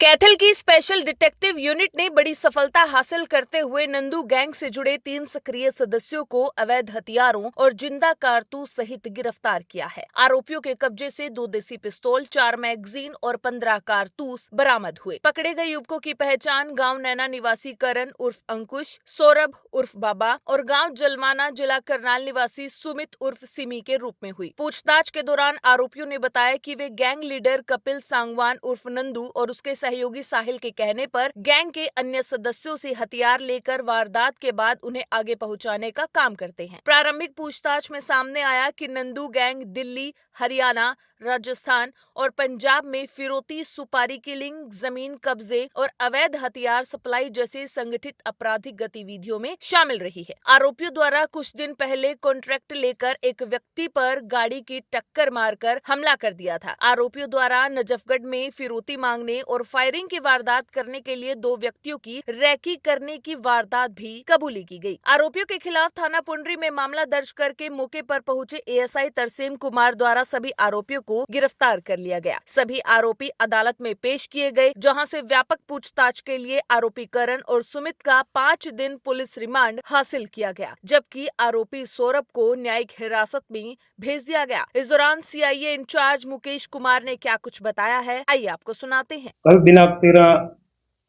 कैथल की special detective unit ने बड़ी सफलता हासिल करते हुए नंदू गैंग से जुड़े 3 सक्रिय सदस्यों को अवैध हथियारों और जिंदा कारतूस सहित गिरफ्तार किया है। आरोपियों के कब्जे से 2 देसी पिस्तौल, 4 मैगजीन और 15 कारतूस बरामद हुए। पकड़े गए युवकों की पहचान गांव नैना निवासी करण उर्फ अंकुश, सौरभ उर्फ बाबा और गांव जलमाना जिला करनाल निवासी सुमित उर्फ सिमी के रूप में हुई। पूछताछ के दौरान आरोपियों ने बताया कि वे गैंग लीडर कपिल सांगवान उर्फ नंदू और उसके सहयोगी साहिल के कहने पर गैंग के अन्य सदस्यों से हथियार लेकर वारदात के बाद उन्हें आगे पहुंचाने का काम करते हैं। प्रारंभिक पूछताछ में सामने आया कि नंदू गैंग दिल्ली, हरियाणा, राजस्थान और पंजाब में फिरौती, सुपारी किलिंग, जमीन कब्जे और अवैध हथियार सप्लाई जैसी संगठित आपराधिक गतिविधियों में शामिल रही है। आरोपियों द्वारा कुछ दिन पहले कॉन्ट्रैक्ट लेकर एक व्यक्ति पर गाड़ी की टक्कर मारकर हमला कर दिया था। आरोपियों द्वारा नजफगढ़ में फिरौती मांगने और फायरिंग की वारदात करने के लिए 2 व्यक्तियों की रैकी करने की वारदात भी कबूली की गई। आरोपियों के खिलाफ थाना पुंडरी में मामला दर्ज करके मौके पर पहुंचे एएसआई तरसेम कुमार द्वारा सभी आरोपियों को गिरफ्तार कर लिया गया। सभी आरोपी अदालत में पेश किए गए, जहां से व्यापक पूछताछ के लिए आरोपी करण और सुमित का 5 दिन पुलिस रिमांड हासिल किया गया, जबकि आरोपी सौरभ को न्यायिक हिरासत में भेज दिया गया। इस दौरान सीआईए इंचार्ज मुकेश कुमार ने क्या कुछ बताया है, आइए आपको सुनाते हैं। कल दिनांक 13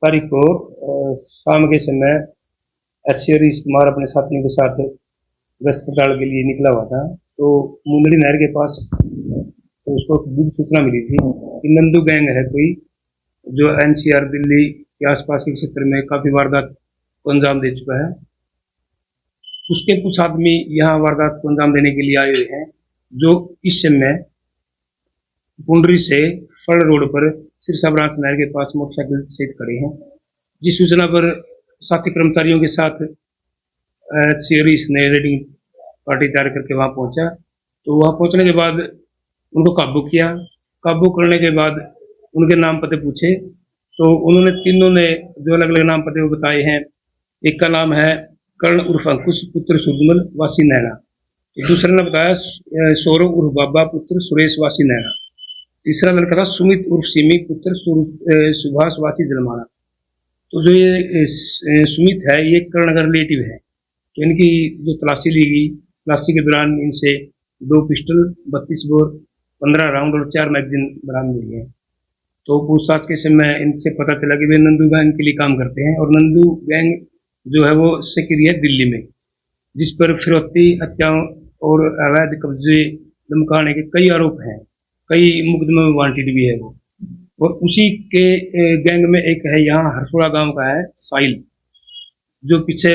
तारीख को शाम के समय एससी हरीश कुमार अपने साथियों के साथ गश्त पड़ताल के लिए निकला हुआ था। तो मुंदड़ी नहर के पास तो उसको गुप्त सूचना मिली थी कि नंदू गैंग है कोई, जो एनसीआर दिल्ली के आसपास के क्षेत्र में काफी वारदात को अंजाम दे चुका है। उसके कुछ आदमी यहाँ वारदात को अंजाम देने के लिए आए हुए हैं, जो इस समय पुंडरी से फल रोड पर सिरसा ब्रांच नहर के पास मोटरसाइकिल सहित खड़े हैं। जिस सूचना पर साथी कर्मचारियों के साथ हरीश ने रेडिंग पार्टी तैयार करके वहां पहुंचा। तो वहां पहुंचने के बाद उनको काबू किया। काबू करने के बाद उनके नाम पते पूछे, तो उन्होंने तीनों ने जो अलग अलग नाम पते वो बताए हैं। एक का नाम है कर्ण उर्फ अंकुश पुत्र सुरजमल वासी नैना। दूसरे ने बताया सौरभ उर्फ बाबा पुत्र सुरेश वासी नैना। तीसरा लड़का था सुमित उर्फ सिमी पुत्र सुभाष वासी जलमाना। तो जो ये सुमित है ये कर्ण का रिलेटिव है। तो इनकी जो तलाशी ली गई, तलाशी के दौरान इनसे 2 पिस्टल, 32 बोर, 15 राउंड और 4 मैगजीन बरामद हुई है। तो पूछताछ के समय इनसे पता चला कि वे नंदू गैंग के लिए काम करते हैं और नंदू गैंग जो है वो सक्रिय है दिल्ली में, जिस पर फिरौती, हत्याओं और अवैध कब्जे धमकाने के कई आरोप हैं। कई मुकदमे में वांटेड भी है वो। और उसी के गैंग में एक है यहाँ हरसोड़ा गांव का है साहिल, जो पीछे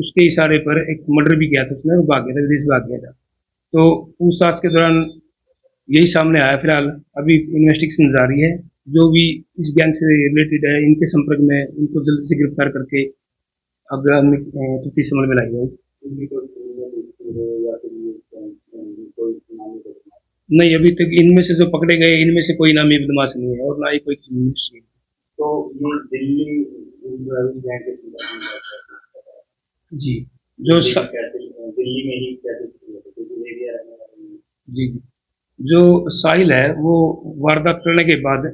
उसके इशारे पर एक मर्डर भी किया था उसने, वो भाग गया था, विदेश भाग गया था। तो पूछताछ के दौरान यही सामने आया। फिलहाल अभी इन्वेस्टिगेशन जारी है। जो भी इस गैंग से रिलेटेड है, इनके संपर्क में इनको जल्द से गिरफ्तार करके आगामी तफ्तीश अमल में लाई जाएगी। नहीं, अभी तक इनमें से जो पकड़े गए इनमें से कोई नामी बदमाश नहीं है और ना ही कोई नहीं। तो ये दिल्ली जी, जो दिल्ली में ही जी जो साहिल है वो वारदात करने के बाद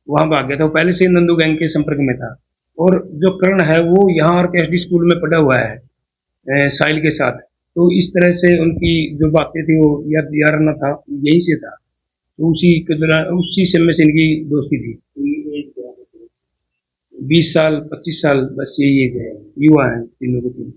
वहां भाग गया था। वो पहले से ही नंदू गैंग के संपर्क में था। और जो कर्ण है वो यहाँ आरकेएसडी स्कूल में पढ़ा हुआ है साहिल के साथ। तो इस तरह से उनकी जो बातें थी वो याराना था, यही से था। तो उसी के दौरान उसी समय से इनकी दोस्ती थी। 20 साल 25 साल बस यही एज है, युवा है तीनों के तीन।